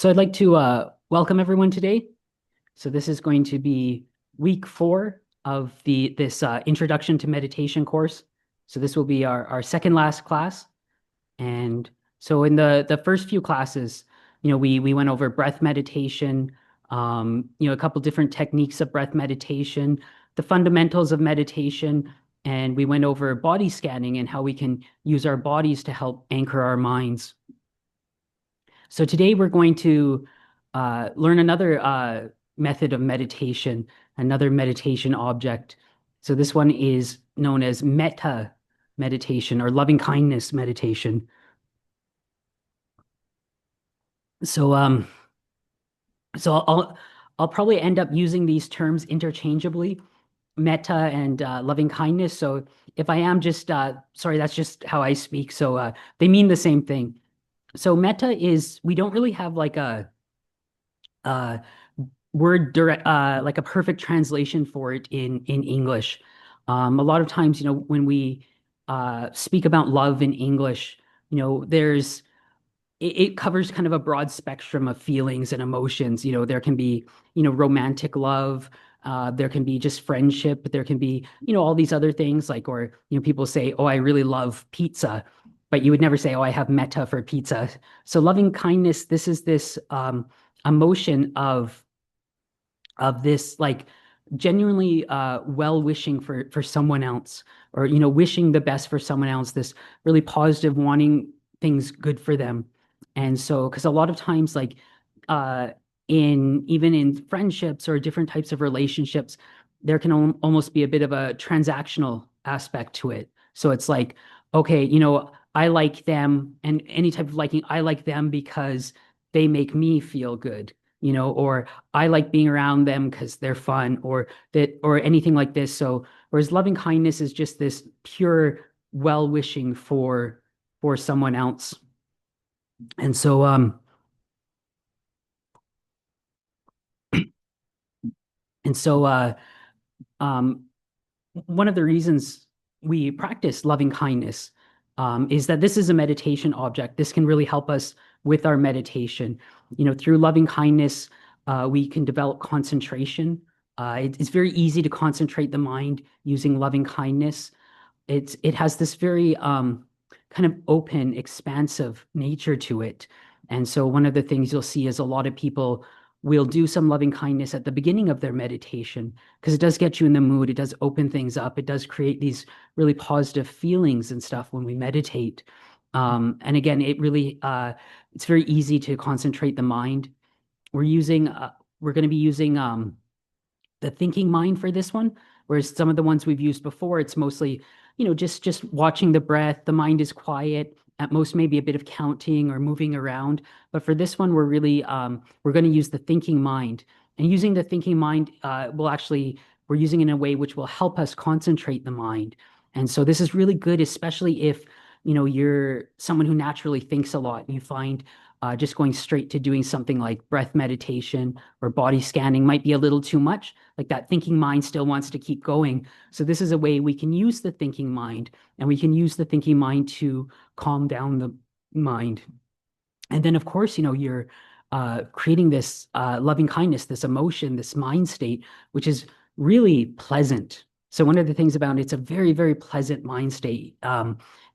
So I'd like to welcome everyone today. So this is going to be week 4 of this Introduction to Meditation course. So this will be our second last class. And so in the first few classes, we went over breath meditation, a couple different techniques of breath meditation, the fundamentals of meditation, and we went over body scanning and how we can use our bodies to help anchor our minds. So today we're going to learn another method of meditation, another meditation object. So this one is known as metta meditation or loving kindness meditation. So I'll probably end up using these terms interchangeably, metta and loving kindness. So if I am just sorry, that's just how I speak. So they mean the same thing. So metta is we don't really have like a word direct like a perfect translation for it in English. A lot of times, when we speak about love in English, there's it covers kind of a broad spectrum of feelings and emotions. There can be, romantic love, there can be just friendship, there can be, all these other things like, or, people say, oh, I really love pizza, but you would never say, oh, I have metta for pizza. So loving kindness, this is this emotion of this like genuinely well-wishing for someone else, or wishing the best for someone else, this really positive, wanting things good for them. And so because a lot of times like uh in even in friendships or different types of relationships, there can almost be a bit of a transactional aspect to it. So it's like, okay, I like them, and any type of liking, I like them because they make me feel good, or I like being around them because they're fun, or that, or anything like this. So, whereas loving kindness is just this pure well-wishing for someone else. And so, and so, um, one of the reasons we practice loving kindness is that this is a meditation object. This can really help us with our meditation. Through loving kindness, we can develop concentration. It's very easy to concentrate the mind using loving kindness. It has this very kind of open, expansive nature to it. And so one of the things you'll see is a lot of people will do some loving kindness at the beginning of their meditation because it does get you in the mood. It does open things up. It does create these really positive feelings and stuff when we meditate. And again, it's very easy to concentrate the mind. We're going to be using the thinking mind for this one, whereas some of the ones we've used before, it's mostly, just watching the breath. The mind is quiet. At most, maybe a bit of counting or moving around. But for this one, we're going to use the thinking mind, and using the thinking mind we're using it in a way which will help us concentrate the mind. And so this is really good, especially if you're someone who naturally thinks a lot. You find just going straight to doing something like breath meditation or body scanning might be a little too much. Like that thinking mind still wants to keep going. So this is a way we can use the thinking mind, and we can use the thinking mind to calm down the mind. And then, of course, you're creating this loving kindness, this emotion, this mind state, which is really pleasant. So one of the things about it's a very, very pleasant mind state.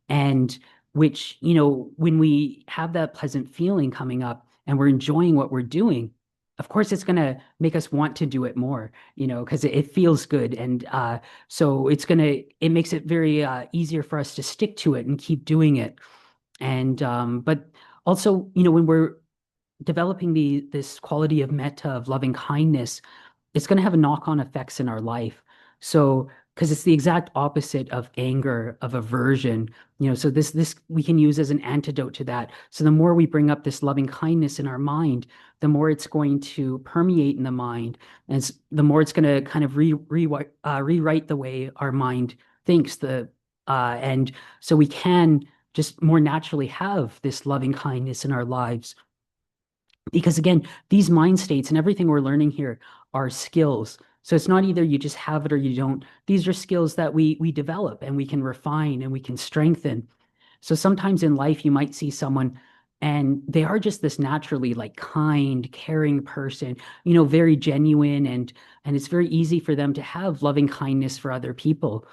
And which, when we have that pleasant feeling coming up and we're enjoying what we're doing, of course, it's going to make us want to do it more, because it feels good. And so it makes it very easier for us to stick to it and keep doing it. And but also, when we're developing this quality of metta, of loving kindness, it's going to have a knock-on effects in our life. So, because it's the exact opposite of anger, of aversion, so this we can use as an antidote to that. So the more we bring up this loving kindness in our mind, the more it's going to permeate in the mind, and the more it's going to kind of rewrite the way our mind thinks. And so we can just more naturally have this loving kindness in our lives. Because again, these mind states and everything we're learning here are skills. So it's not either you just have it or you don't. These are skills that we develop and we can refine and we can strengthen. So sometimes in life, you might see someone And they are just this naturally like kind, caring person, very genuine, and it's very easy for them to have loving kindness for other people.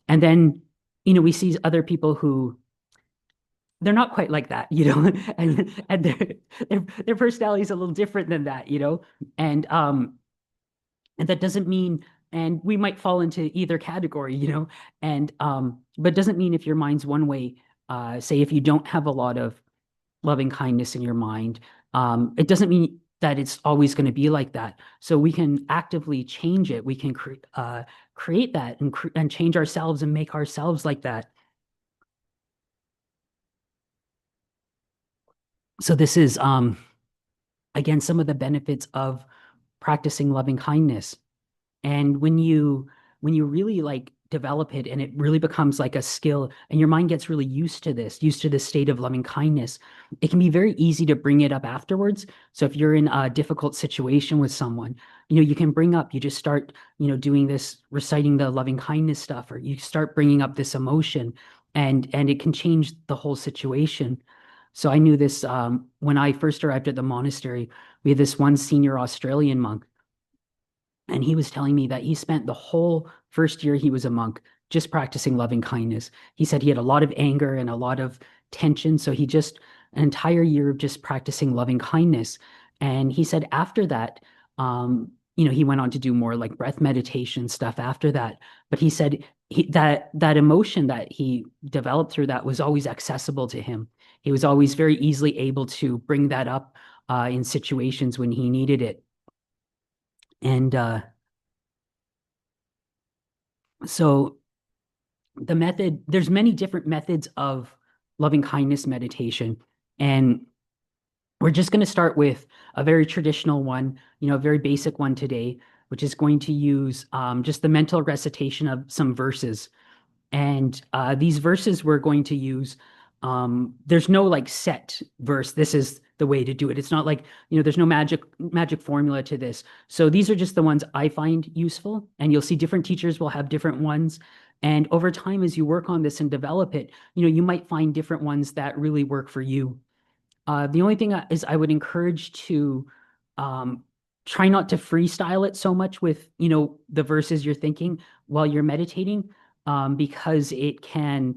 And then, we see other people who they're not quite like that, and their personality is a little different than that, and and that doesn't mean, and we might fall into either category, and but doesn't mean if your mind's one way, say if you don't have a lot of loving kindness in your mind, it doesn't mean that it's always going to be like that. So we can actively change it. We can create that and change ourselves and make ourselves like that. So this is again some of the benefits of practicing loving kindness. And when you really like develop it and it really becomes like a skill and your mind gets really used to this state of loving kindness, it can be very easy to bring it up afterwards. So if you're in a difficult situation with someone, you can bring up, you just start, doing this, reciting the loving kindness stuff, or you start bringing up this emotion, and it can change the whole situation. So I knew this when I first arrived at the monastery. We had this one senior Australian monk, and he was telling me that he spent the whole first year he was a monk just practicing loving kindness. He said he had a lot of anger and a lot of tension. So he just, an entire year of just practicing loving kindness. And he said after that, he went on to do more like breath meditation stuff after that. But he said that emotion that he developed through that was always accessible to him. He was always very easily able to bring that up in situations when he needed it. And so there's many different methods of loving kindness meditation. And we're just going to start with a very traditional one, a very basic one today, which is going to use just the mental recitation of some verses. And these verses we're going to use, there's no like set verse. This is the way to do it. It's not like, there's no magic formula to this. So these are just the ones I find useful. And you'll see different teachers will have different ones. And over time, as you work on this and develop it, you might find different ones that really work for you. The only thing is I would encourage to um, try not to freestyle it so much with, the verses you're thinking while you're meditating, because it can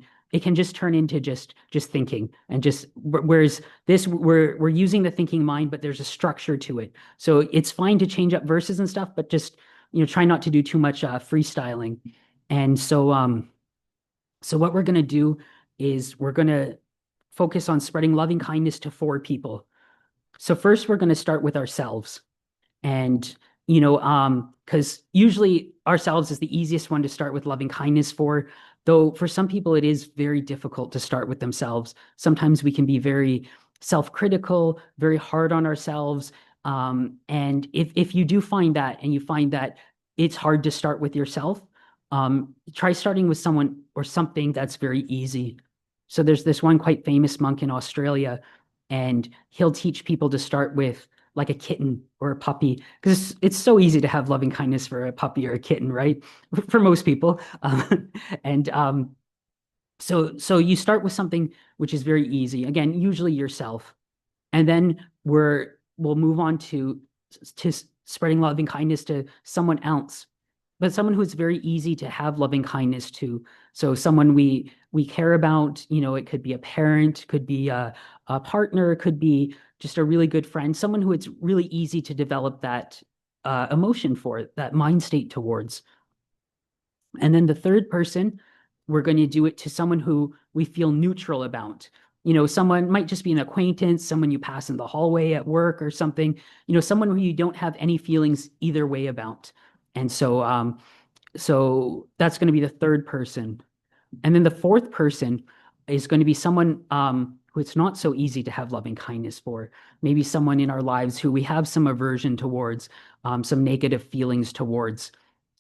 just turn into just thinking and just whereas this we're using the thinking mind, but there's a structure to it. So it's fine to change up verses and stuff, but just try not to do too much freestyling. And so what we're gonna do is we're gonna focus on spreading loving kindness to four people. So first, we're going to start with ourselves. And, because usually ourselves is the easiest one to start with loving kindness for, though for some people it is very difficult to start with themselves. Sometimes we can be very self-critical, very hard on ourselves. And if you do find that and you find that it's hard to start with yourself, try starting with someone or something that's very easy. So there's this one quite famous monk in Australia, and he'll teach people to start with like a kitten or a puppy, because it's so easy to have loving kindness for a puppy or a kitten, right? For most people. And so you start with something which is very easy. Again, usually yourself. And then we'll move on to spreading loving kindness to someone else, but someone who's very easy to have loving kindness to. So someone we care about, it could be a parent, could be a partner, could be just a really good friend, someone who it's really easy to develop that emotion for, that mind state towards. And then the third person, we're going to do it to someone who we feel neutral about. Someone might just be an acquaintance, someone you pass in the hallway at work or something, someone who you don't have any feelings either way about. And so that's going to be the third person. And then the fourth person is going to be someone who it's not so easy to have loving kindness for. Maybe someone in our lives who we have some aversion towards, some negative feelings towards.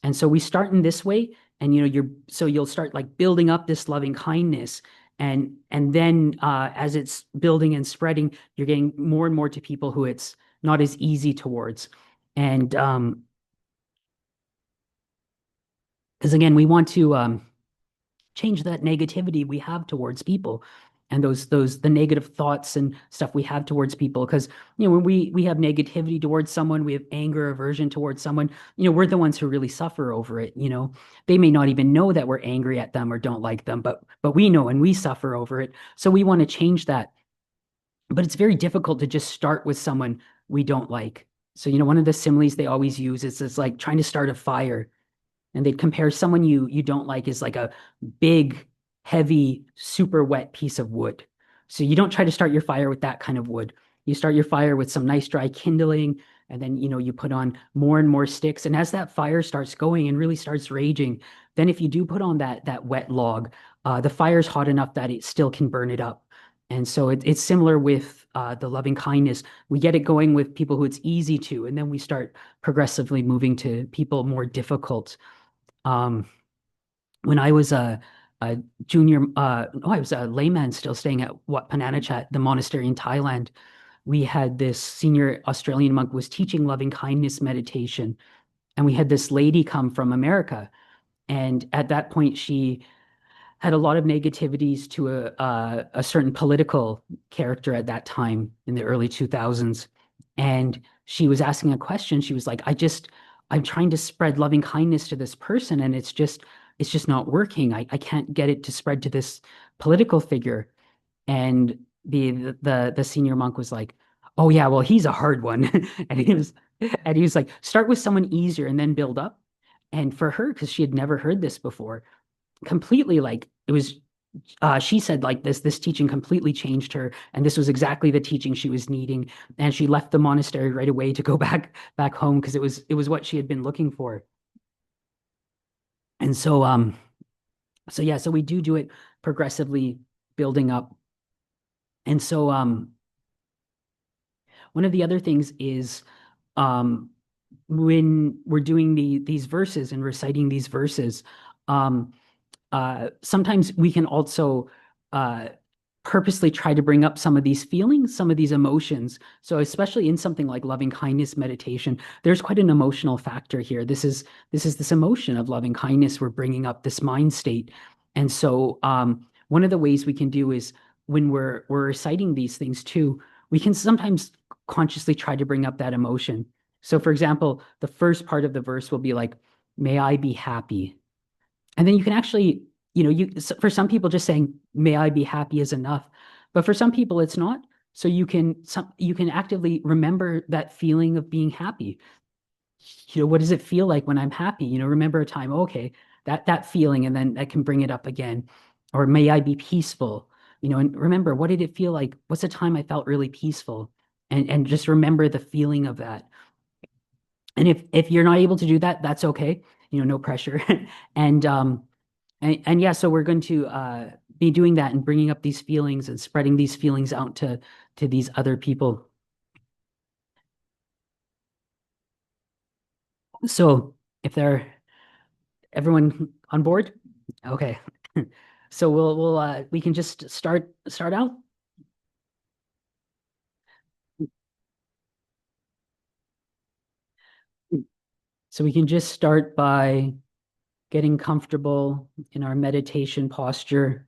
And so we start in this way, and you'll start like building up this loving kindness, and then as it's building and spreading, you're getting more and more to people who it's not as easy towards. And because again, we want to change that negativity we have towards people. and those the negative thoughts and stuff we have towards people. Because when we have negativity towards someone, we have anger, aversion towards someone, we're the ones who really suffer over it. They may not even know that we're angry at them or don't like them, but we know and we suffer over it. So we want to change that. But it's very difficult to just start with someone we don't like. So, one of the similes they always use is it's like trying to start a fire, and they'd compare someone you don't like as like a big, heavy, super wet piece of wood. So you don't try to start your fire with that kind of wood. You start your fire with some nice dry kindling, and then you put on more and more sticks. And as that fire starts going and really starts raging, then if you do put on that wet log, the fire's hot enough that it still can burn it up. And so it's similar with the loving kindness. We get it going with people who it's easy to, and then we start progressively moving to people more difficult. um, when I was a junior, no, I was a layman still staying at Wat Pananachat, the monastery in Thailand. We had this senior Australian monk was teaching loving kindness meditation, and we had this lady come from America. And at that point, she had a lot of negativities to a certain political character at that time in the early 2000s. And she was asking a question. She was like, I'm trying to spread loving kindness to this person, and it's just not working. I can't get it to spread to this political figure. And the senior monk was like, oh yeah, well, he's a hard one. And he was like, start with someone easier and then build up. And for her, because she had never heard this before, completely like it was she said like this teaching completely changed her, and this was exactly the teaching she was needing, and she left the monastery right away to go back home because it was what she had been looking for. And so yeah, so we do it progressively, building up. And so one of the other things is um when we're doing these verses and reciting these verses, um sometimes we can also uh, purposely try to bring up some of these feelings, some of these emotions. So especially in something like loving kindness meditation, there's quite an emotional factor here. This is this emotion of loving kindness. We're bringing up this mind state, and so one of the ways we can do is when we're reciting these things too, we can sometimes consciously try to bring up that emotion. So, for example, the first part of the verse will be like, "May I be happy." And then you can actually, for some people, just saying "May I be happy" is enough, but for some people, it's not. So you can actively remember that feeling of being happy. What does it feel like when I'm happy? Remember a time, okay, that feeling, and then I can bring it up again. Or "May I be peaceful." And remember, what did it feel like? What's a time I felt really peaceful? And just remember the feeling of that. And if you're not able to do that, that's okay. No pressure. And and yeah, so we're going to be doing that and bringing up these feelings and spreading these feelings out to these other people. So if they're everyone on board, okay. So we can just start out. So we can just start by getting comfortable in our meditation posture.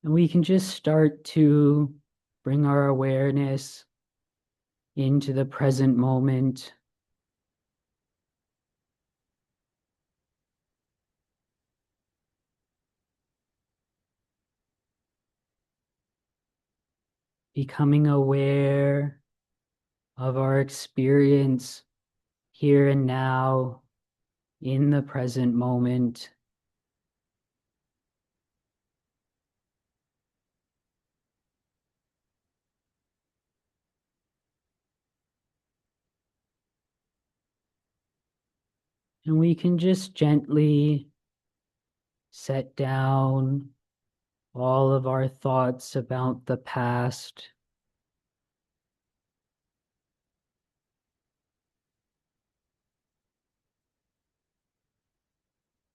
And we can just start to bring our awareness into the present moment. Becoming aware of our experience here and now in the present moment. And we can just gently set down all of our thoughts about the past.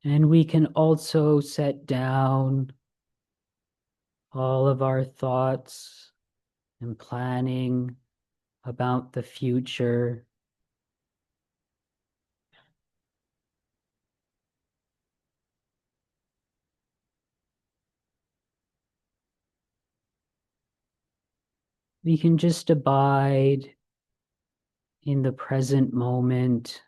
And we can also set down all of our thoughts and planning about the future. We can just abide in the present moment,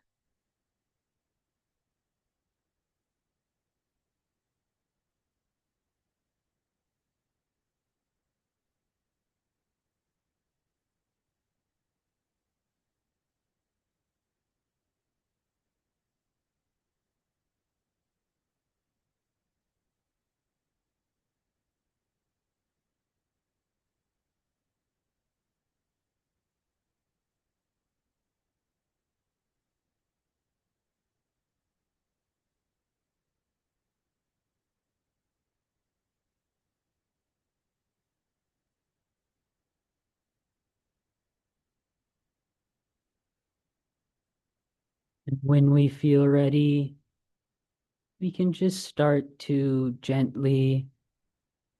and when we feel ready, we can just start to gently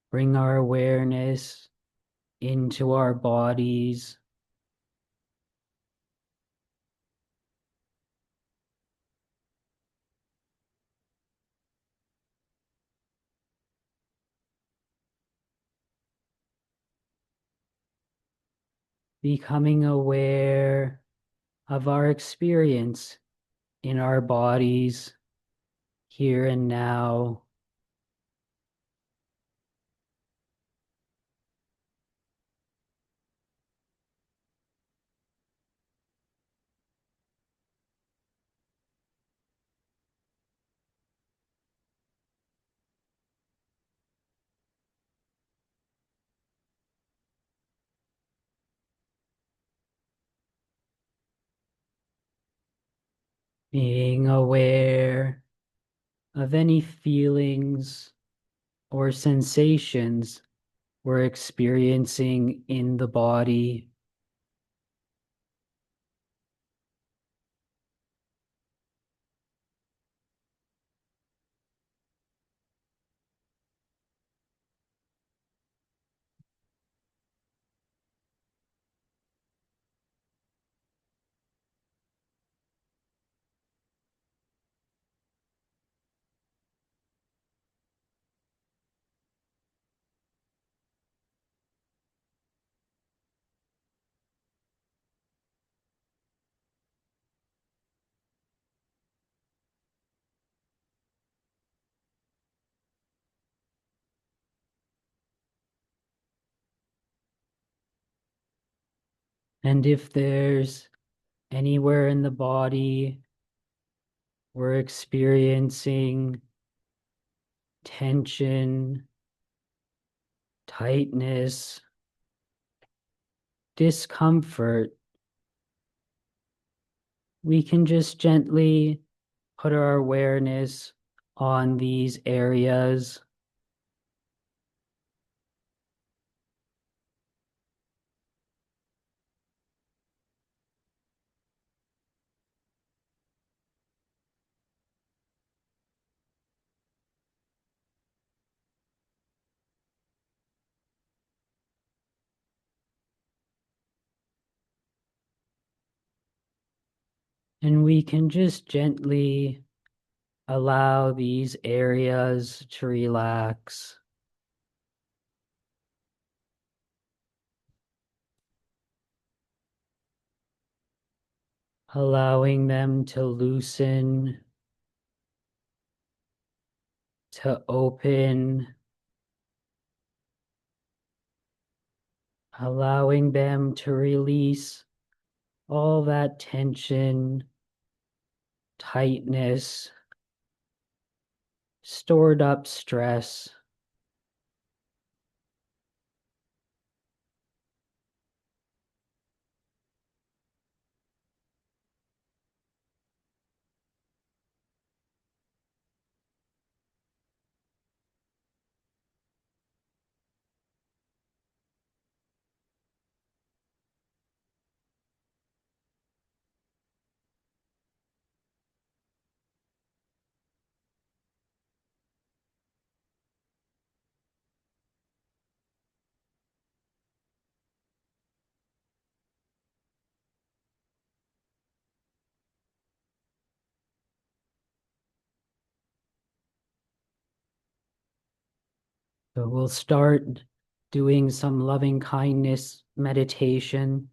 bring our awareness into our bodies, becoming aware of our experience in our bodies here and now, being aware of any feelings or sensations we're experiencing in the body. And if there's anywhere in the body we're experiencing tension, tightness, discomfort, we can just gently put our awareness on these areas. And we can just gently allow these areas to relax, allowing them to loosen, to open, allowing them to release all that tension, tightness, stored up stress. So we'll start doing some loving kindness meditation.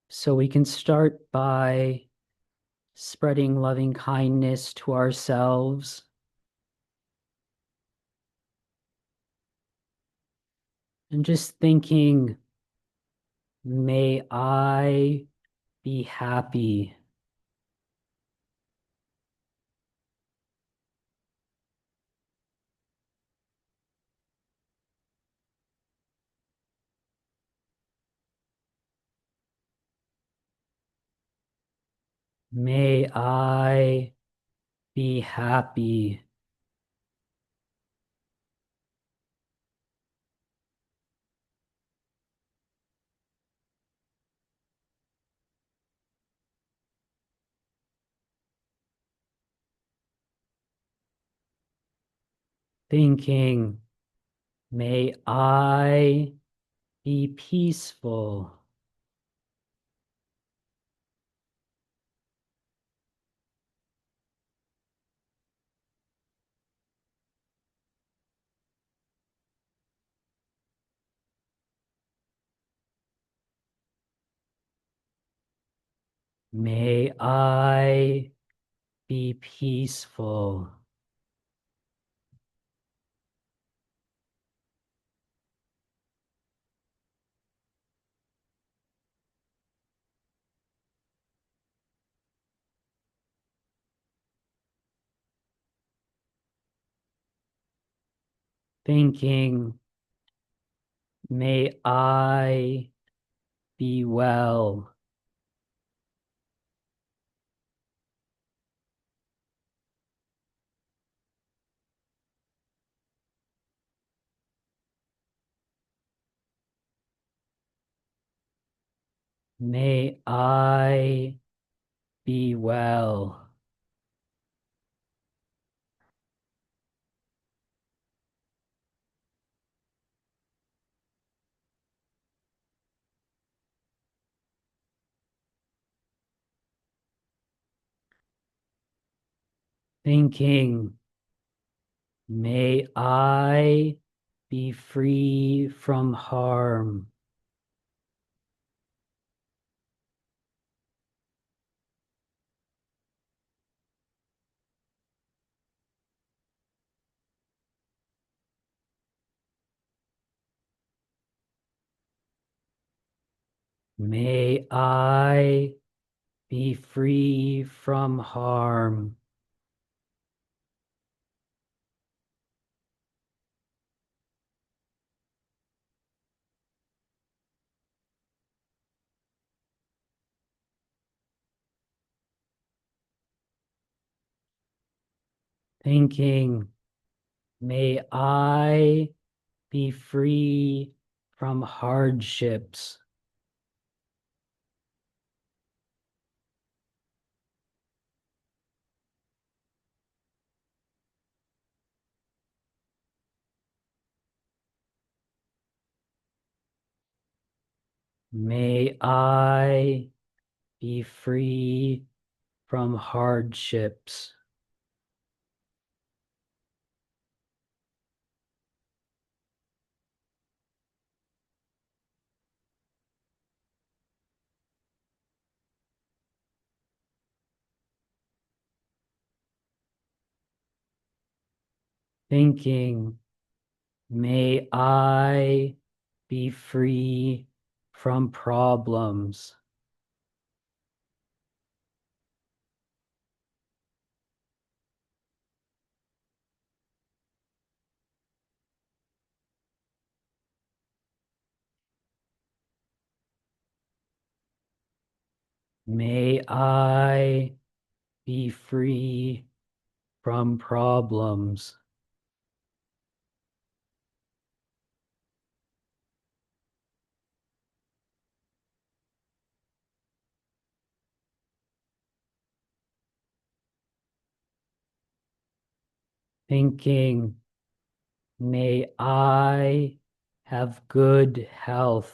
So we can start by spreading loving kindness to ourselves and just thinking, may I be happy. May I be happy. Thinking, may I be peaceful. May I be peaceful. Thinking, may I be well. May I be well. Thinking, may I be free from harm. May I be free from harm. Thinking, may I be free from hardships. May I be free from hardships. Thinking, may I be free from problems. May I be free from problems. Thinking, may I have good health.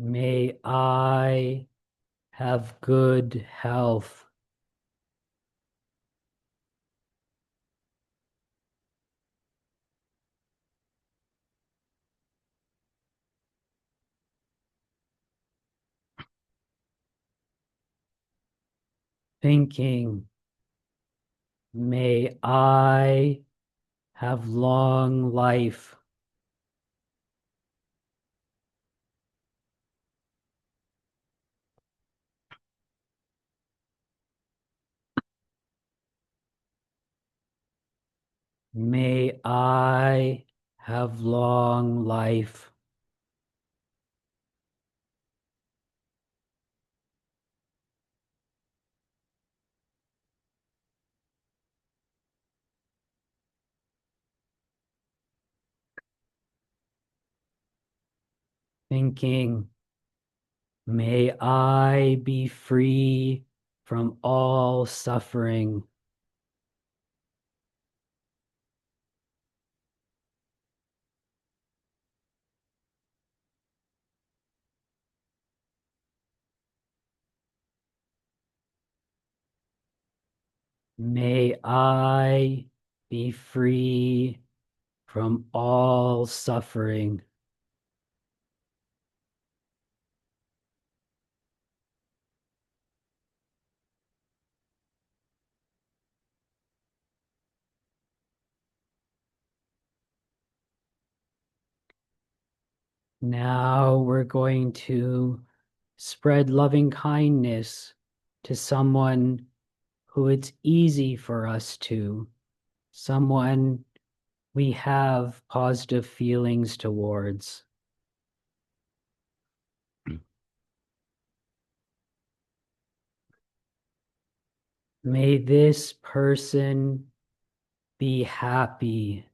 May I have good health. Thinking, may I have long life. May I have long life. Thinking, may I be free from all suffering. May I be free from all suffering. Now we're going to spread loving kindness to someone who it's easy for us to, someone we have positive feelings towards. May this person be happy.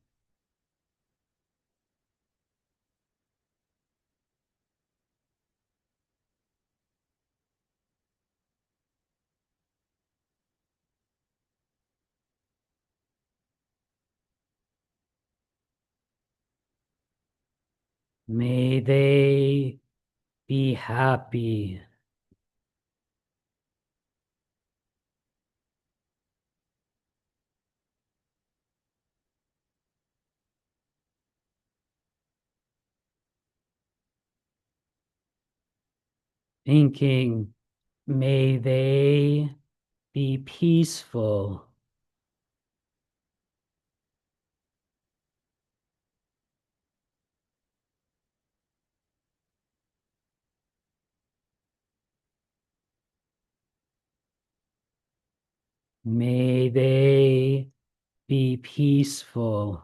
May they be happy. Thinking, may they be peaceful. May they be peaceful.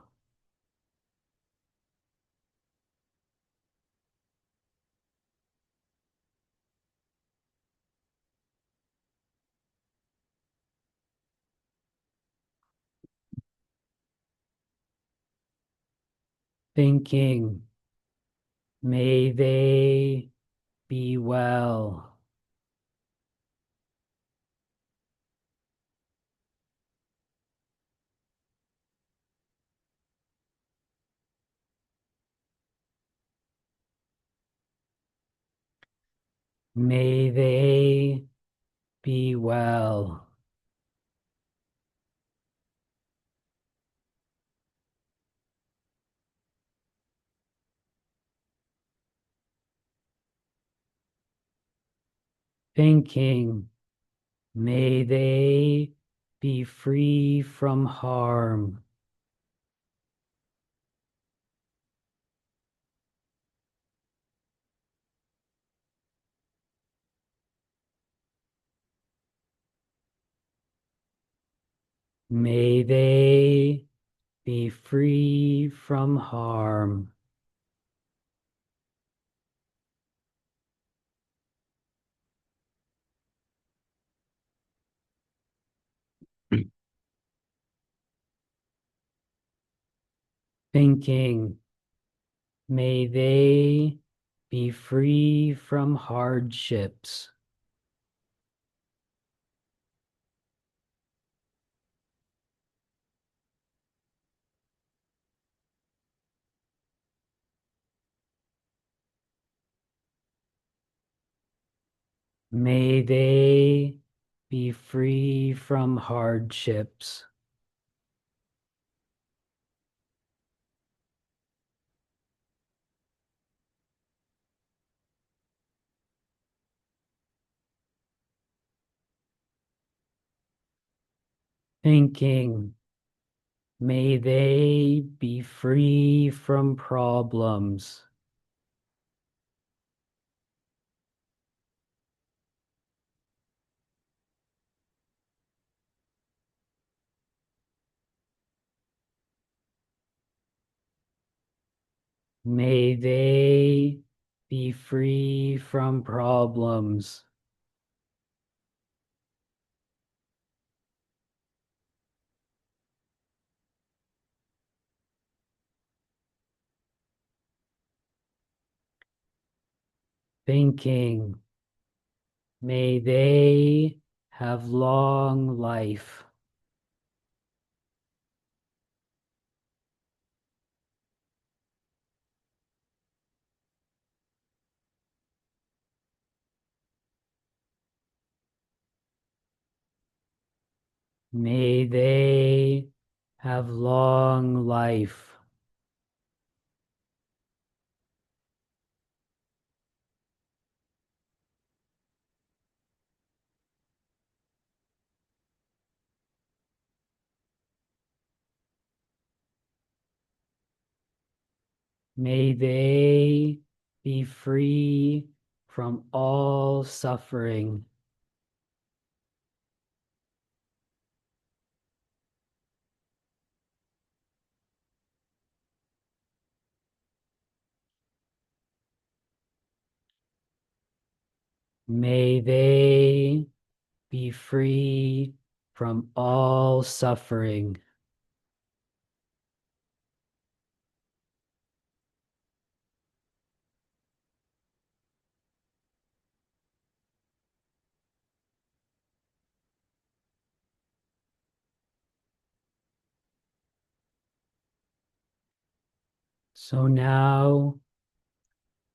Thinking, may they be well. May they be well. Thinking, may they be free from harm. May they be free from harm. Thinking, may they be free from hardships. May they be free from hardships. Thinking, may they be free from problems. May they be free from problems. Thinking, may they have long life. May they have long life. May they be free from all suffering. May they be free from all suffering. So now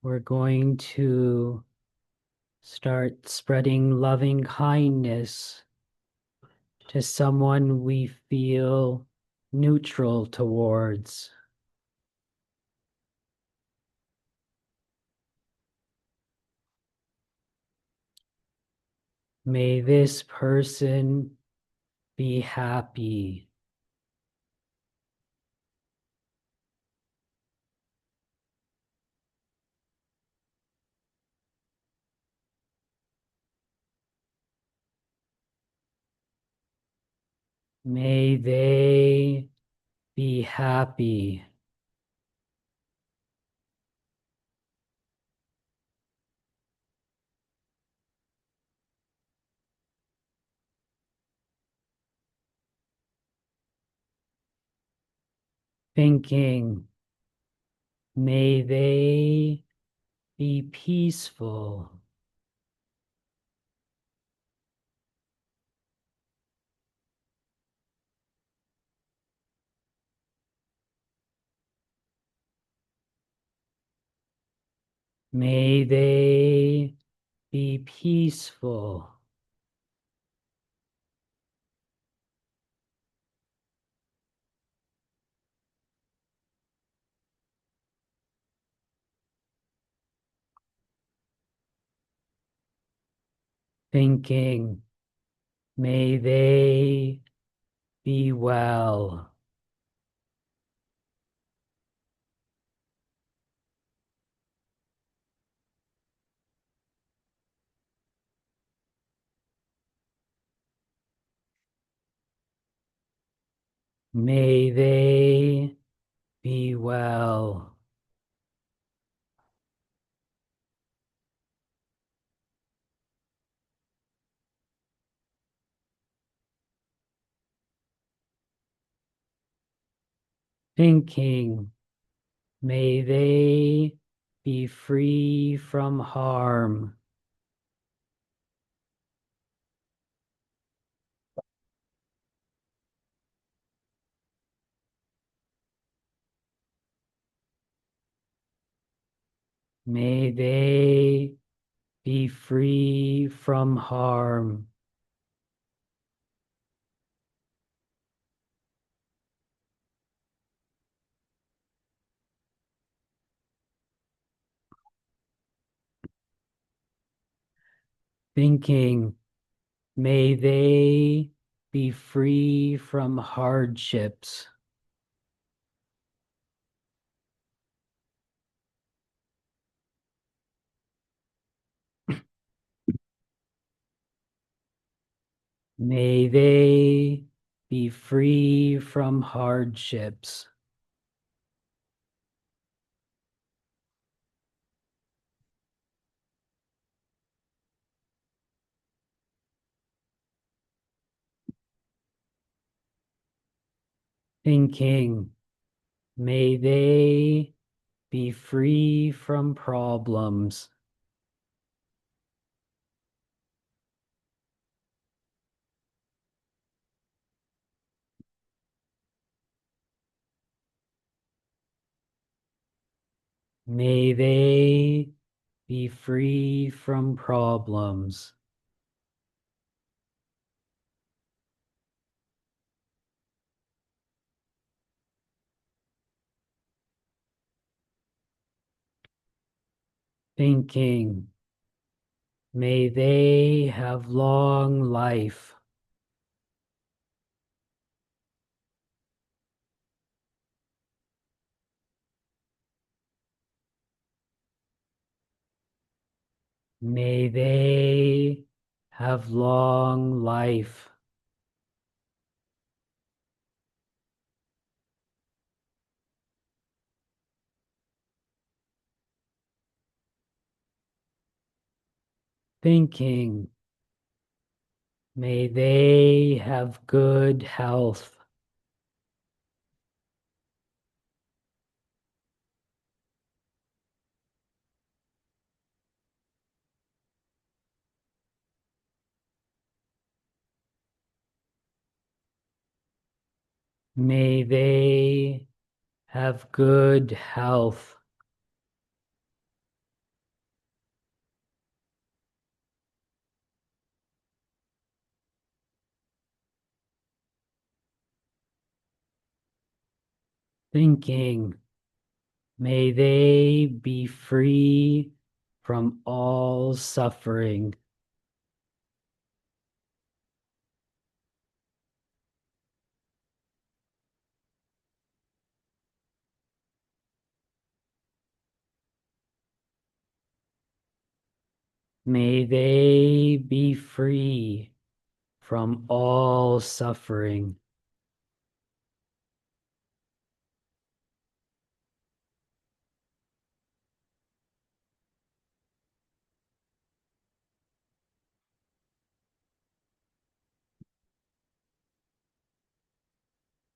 we're going to start spreading loving kindness to someone we feel neutral towards. May this person be happy. May they be happy. Thinking, may they be peaceful. May they be peaceful. Thinking, may they be well. May they be well. Thinking, may they be free from harm. May they be free from harm. Thinking, may they be free from hardships. May they be free from hardships. Thinking, may they be free from problems. May they be free from problems. Thinking, may they have long life. May they have long life. Thinking, may they have good health. May they have good health. Thinking, may they be free from all suffering. May they be free from all suffering.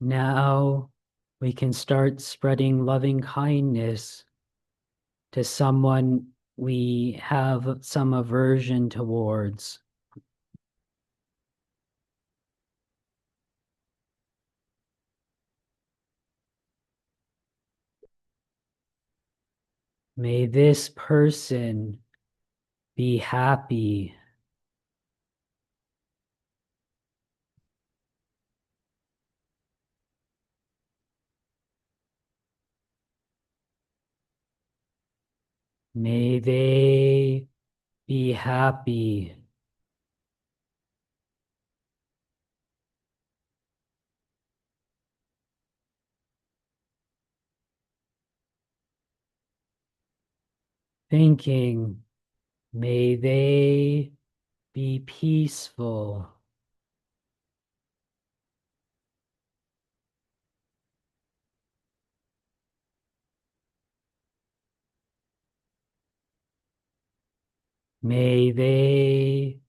Now we can start spreading loving kindness to someone we have some aversion towards. May this person be happy. May they be happy. Thinking, may they be peaceful. May they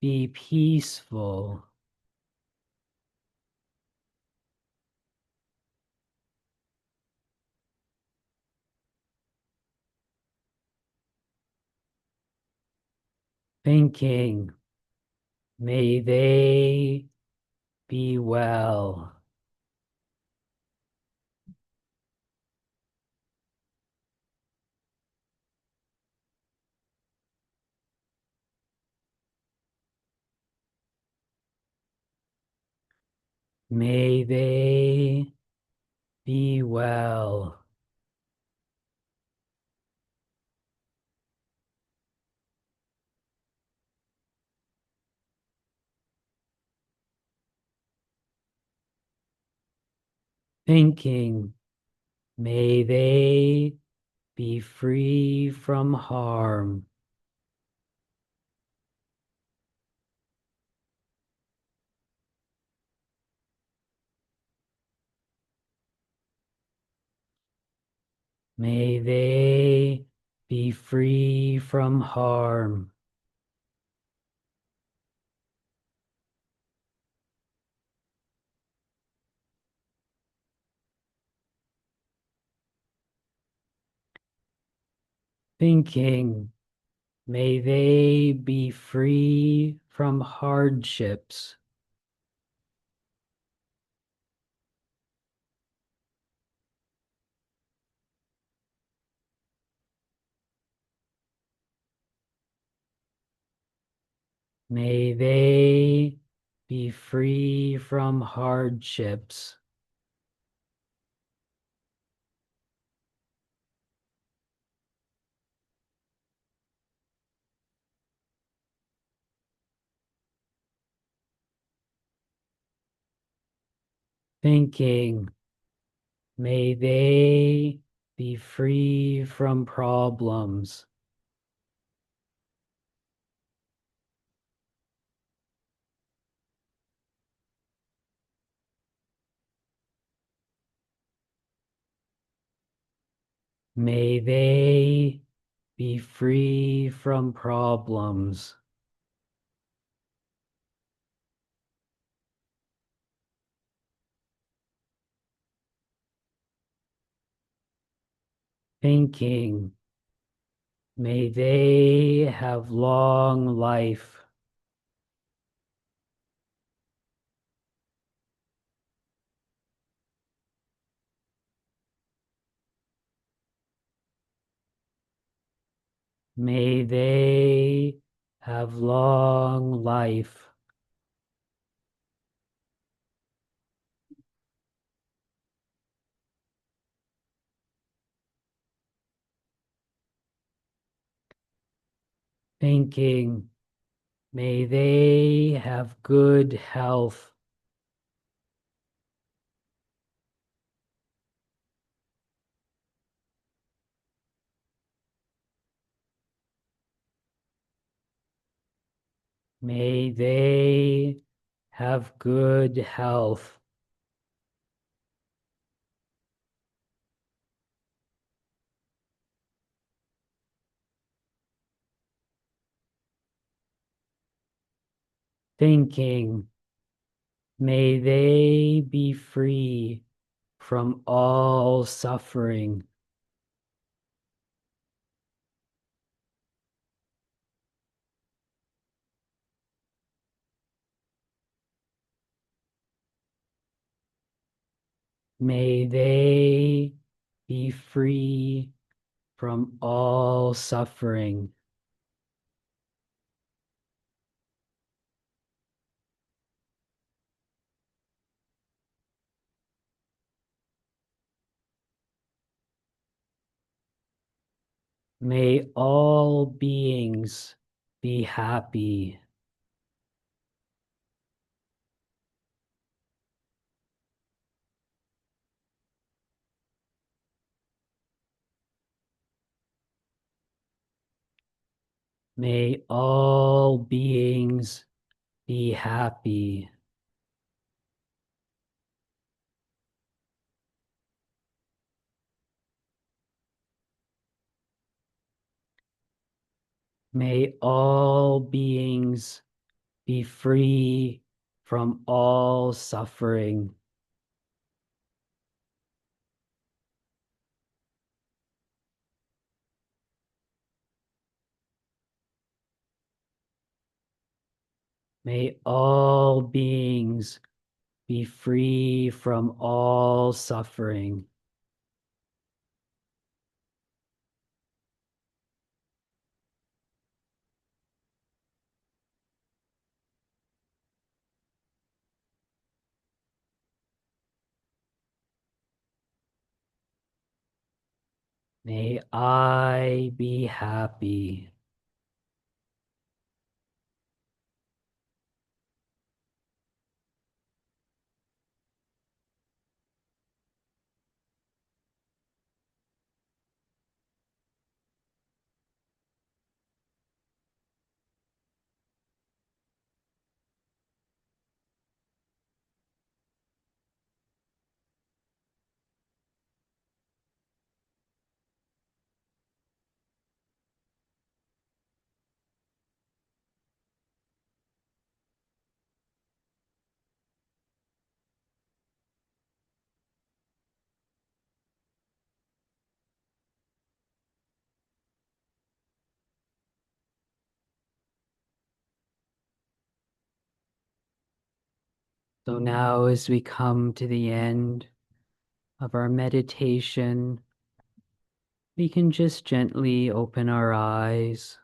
be peaceful. Thinking, may they be well. May they be well. Thinking, may they be free from harm. May they be free from harm. Thinking, may they be free from hardships. May they be free from hardships. Thinking, may they be free from problems. May they be free from problems. Thinking, may they have long life. May they have long life. Thinking, may they have good health. May they have good health. Thinking, may they be free from all suffering. May they be free from all suffering. May all beings be happy. May all beings be happy. May all beings be free from all suffering. May all beings be free from all suffering. May I be happy. So now, as we come to the end of our meditation, we can just gently open our eyes